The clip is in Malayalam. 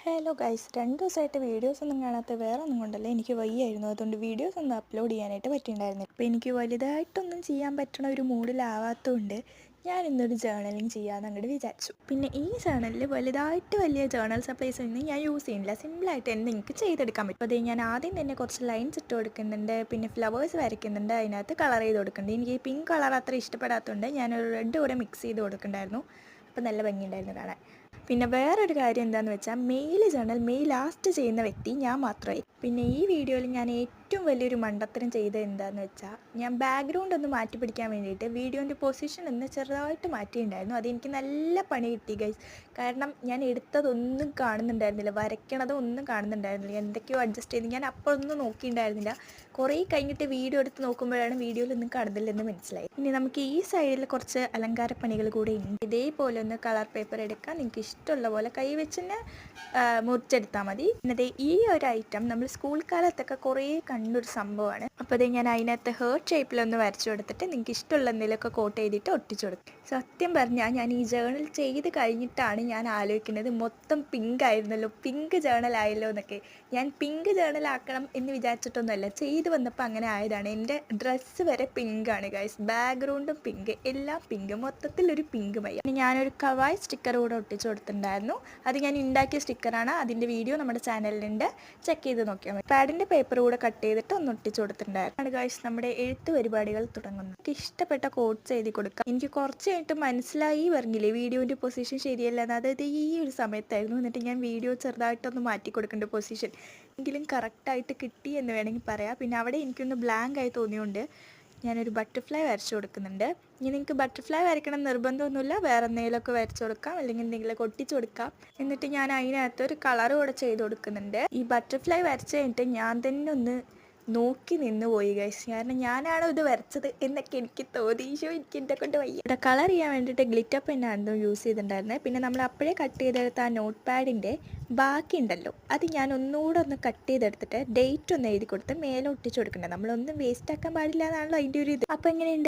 ഹലോ ഗൈസ്, 2 ദിവസമായിട്ട് വീഡിയോസൊന്നും കാണാത്ത വേറെ ഒന്നും കൊണ്ടല്ല, എനിക്ക് വയ്യായിരുന്നു. അതുകൊണ്ട് വീഡിയോസൊന്നും അപ്ലോഡ് ചെയ്യാനായിട്ട് പറ്റിയിട്ടുണ്ടായിരുന്നില്ല. അപ്പോൾ എനിക്ക് വലുതായിട്ടൊന്നും ചെയ്യാൻ പറ്റണ ഒരു മൂഡിലാവാത്തതുകൊണ്ട് ഞാൻ ഇന്നൊരു ജേർണലിങ് ചെയ്യാമെന്ന് അങ്ങോട്ട് വിചാരിച്ചു. പിന്നെ ഈ ചാനലിൽ വലുതായിട്ട് വലിയ ജേർണൽ സപ്ലൈസ് ഒന്നും ഞാൻ യൂസ് ചെയ്യുന്നില്ല. സിമ്പിളായിട്ട് തന്നെ നിങ്ങൾക്ക് ചെയ്തെടുക്കാൻ പറ്റും. അപ്പോൾ ഞാൻ ആദ്യം തന്നെ കുറച്ച് ലൈൻസ് ഇട്ട് കൊടുക്കുന്നുണ്ട്, പിന്നെ ഫ്ലവേഴ്സ് വരയ്ക്കുന്നുണ്ട്, അതിനകത്ത് കളർ ചെയ്ത് കൊടുക്കുന്നുണ്ട്. എനിക്ക് ഈ പിങ്ക് കളർ അത്ര ഇഷ്ടപ്പെടാത്തതുകൊണ്ട് ഞാനൊരു റെഡ് കൂടെ മിക്സ് ചെയ്ത് കൊടുക്കുന്നുണ്ടായിരുന്നു. അപ്പോൾ നല്ല ഭംഗിയുണ്ടായിരുന്നു കാണാൻ. പിന്നെ വേറൊരു കാര്യം എന്താണെന്ന് വെച്ചാൽ മെയിൽ ജേർണൽ ലാസ്റ്റ് ചെയ്യുന്ന വ്യക്തി ഞാൻ മാത്രമായി. പിന്നെ ഈ വീഡിയോയിൽ ഞാൻ ഏറ്റവും വലിയൊരു മണ്ടത്തരം ചെയ്തത് എന്താണെന്ന് വെച്ചാൽ ഞാൻ ബാക്ക്ഗ്രൗണ്ട് ഒന്ന് മാറ്റി പിടിക്കാൻ വേണ്ടിയിട്ട് വീഡിയോൻ്റെ പൊസിഷൻ ഒന്ന് ചെറുതായിട്ട് മാറ്റിയിട്ടുണ്ടായിരുന്നു. അതെനിക്ക് നല്ല പണി കിട്ടി ഗൈസ്. കാരണം ഞാൻ എടുത്തതൊന്നും കാണുന്നുണ്ടായിരുന്നില്ല, വരയ്ക്കണതും ഒന്നും കാണുന്നുണ്ടായിരുന്നില്ല. എന്തൊക്കെയോ അഡ്ജസ്റ്റ് ചെയ്ത് ഞാൻ അപ്പോൾ ഒന്നും നോക്കിയിട്ടുണ്ടായിരുന്നില്ല. കുറേ കഴിഞ്ഞിട്ട് വീഡിയോ എടുത്ത് നോക്കുമ്പോഴാണ് വീഡിയോയിലൊന്നും കാണുന്നില്ലെന്ന് മനസ്സിലായി. ഇനി നമുക്ക് ഈ സൈഡിൽ കുറച്ച് അലങ്കാര പണികൾ കൂടെ ഉണ്ട്. ഇതേപോലെ ഒന്ന് കളർ പേപ്പർ എടുക്കാം, നിങ്ങൾക്ക് ഇഷ്ടമുള്ള പോലെ കൈ വെച്ച് തന്നെ മുറിച്ചെടുത്താൽ മതി. പിന്നെ ഈ ഒരു ഐറ്റം നമ്മൾ സ്കൂൾ കാലത്തൊക്കെ കുറേ കണ്ടൊരു സംഭവമാണ്. അപ്പോൾ അത് ഞാൻ അതിനകത്ത് ഹേർട്ട് ഷേപ്പിലൊന്ന് വരച്ചു കൊടുത്തിട്ട് നിങ്ങൾക്ക് ഇഷ്ടമുള്ള എന്തെങ്കിലുമൊക്കെ കോട്ട് ചെയ്തിട്ട് ഒട്ടിച്ചു കൊടുക്കും. സത്യം പറഞ്ഞാൽ ഞാൻ ഈ ജേർണൽ ചെയ്ത് കഴിഞ്ഞിട്ടാണ് ഞാൻ ആലോചിക്കുന്നത്, മൊത്തം പിങ്ക് ആയിരുന്നല്ലോ, പിങ്ക് ജേർണൽ ആയല്ലോ എന്നൊക്കെ. ഞാൻ പിങ്ക് ജേർണൽ ആക്കണം എന്ന് വിചാരിച്ചിട്ടൊന്നുമല്ല, ചെയ്ത് വന്നപ്പോൾ അങ്ങനെ ആയതാണ്. എൻ്റെ ഡ്രസ്സ് വരെ പിങ്കാണ് ഗൈസ്, ബാക്ക്ഗ്രൗണ്ടും പിങ്ക്, എല്ലാം പിങ്ക്, മൊത്തത്തിലൊരു പിങ്ക് മയ്യ. പിന്നെ ഞാനൊരു കവായ് സ്റ്റിക്കർ കൂടെ ഒട്ടിച്ചു കൊടുത്തിട്ടുണ്ടായിരുന്നു. അത് ഞാൻ ഉണ്ടാക്കിയ സ്റ്റിക്കറാണ്, അതിൻ്റെ വീഡിയോ നമ്മുടെ ചാനലിലുണ്ട്, ചെക്ക് ചെയ്ത് നോക്കിയാൽ മതി. പാഡിൻ്റെ പേപ്പർ കൂടെ കട്ട് ചെയ്തിട്ട് ഒന്ന് ഒട്ടിച്ചു കൊടുത്തിട്ടുണ്ടായിരുന്നു. ഗൈസ്, നമ്മുടെ എഴുത്ത് പരിപാടികൾ തുടങ്ങുന്നു. എനിക്ക് ഇഷ്ടപ്പെട്ട കോട്ട്സ് എഴുതി കൊടുക്കാം. എനിക്ക് കുറച്ച് കഴിഞ്ഞിട്ട് മനസ്സിലായി പറഞ്ഞില്ലേ വീഡിയോൻ്റെ പൊസിഷൻ ശരിയല്ലെന്ന്, അതായത് ഈ ഒരു സമയത്തായിരുന്നു. എന്നിട്ട് ഞാൻ വീഡിയോ ചെറുതായിട്ടൊന്ന് മാറ്റി കൊടുക്കേണ്ട പൊസിഷൻ എങ്കിലും കറക്റ്റായിട്ട് കിട്ടി എന്ന് വേണമെങ്കിൽ പറയാം. പിന്നെ അവിടെ എനിക്കൊന്ന് ബ്ലാങ്ക് ആയി തോന്നിയുകൊണ്ട് ഞാനൊരു ബട്ടർഫ്ലൈ വരച്ചു കൊടുക്കുന്നുണ്ട്. ഇനി നിങ്ങൾക്ക് ബട്ടർഫ്ലൈ വരയ്ക്കണം നിർബന്ധമൊന്നുമില്ല, വേറെ എന്തെങ്കിലുമൊക്കെ വരച്ചു കൊടുക്കാം, അല്ലെങ്കിൽ എന്തെങ്കിലുമൊക്കെ ഒട്ടിച്ചു കൊടുക്കാം. എന്നിട്ട് ഞാൻ അതിനകത്ത് ഒരു കളർ കൂടെ ചെയ്ത് കൊടുക്കുന്നുണ്ട്. ഈ ബട്ടർഫ്ലൈ വരച്ച് കഴിഞ്ഞിട്ട് ഞാൻ തന്നെ ഒന്ന് നോക്കി നിന്ന് പോയി ഗൈസ്, കാരണം ഞാനാണോ ഇത് വരച്ചത് എന്നൊക്കെ എനിക്ക് തോന്നി. എനിക്ക് എന്നെ കൊണ്ട് വയ്യ. ഇവിടെ കളർ ചെയ്യാൻ വേണ്ടിയിട്ട് ഗ്ലിറ്റർ പെന്നായിരുന്നു യൂസ് ചെയ്തിട്ടുണ്ടായിരുന്നത്. പിന്നെ നമ്മൾ അപ്പോഴേ കട്ട് ചെയ്തെടുത്ത ആ നോട്ട് പാഡിൻ്റെ ബാക്കി ഉണ്ടല്ലോ, അത് ഞാൻ ഒന്നുകൂടെ ഒന്ന് കട്ട് ചെയ്തെടുത്തിട്ട് ഡേറ്റ് ഒന്ന് എഴുതി കൊടുത്ത് മേലെ ഒട്ടിച്ചു കൊടുക്കണ്ടേ. നമ്മളൊന്നും വേസ്റ്റ് ആക്കാൻ പാടില്ല എന്നാണല്ലോ അതിൻ്റെ ഒരു ഇത്. അപ്പോൾ എങ്ങനെയുണ്ട്?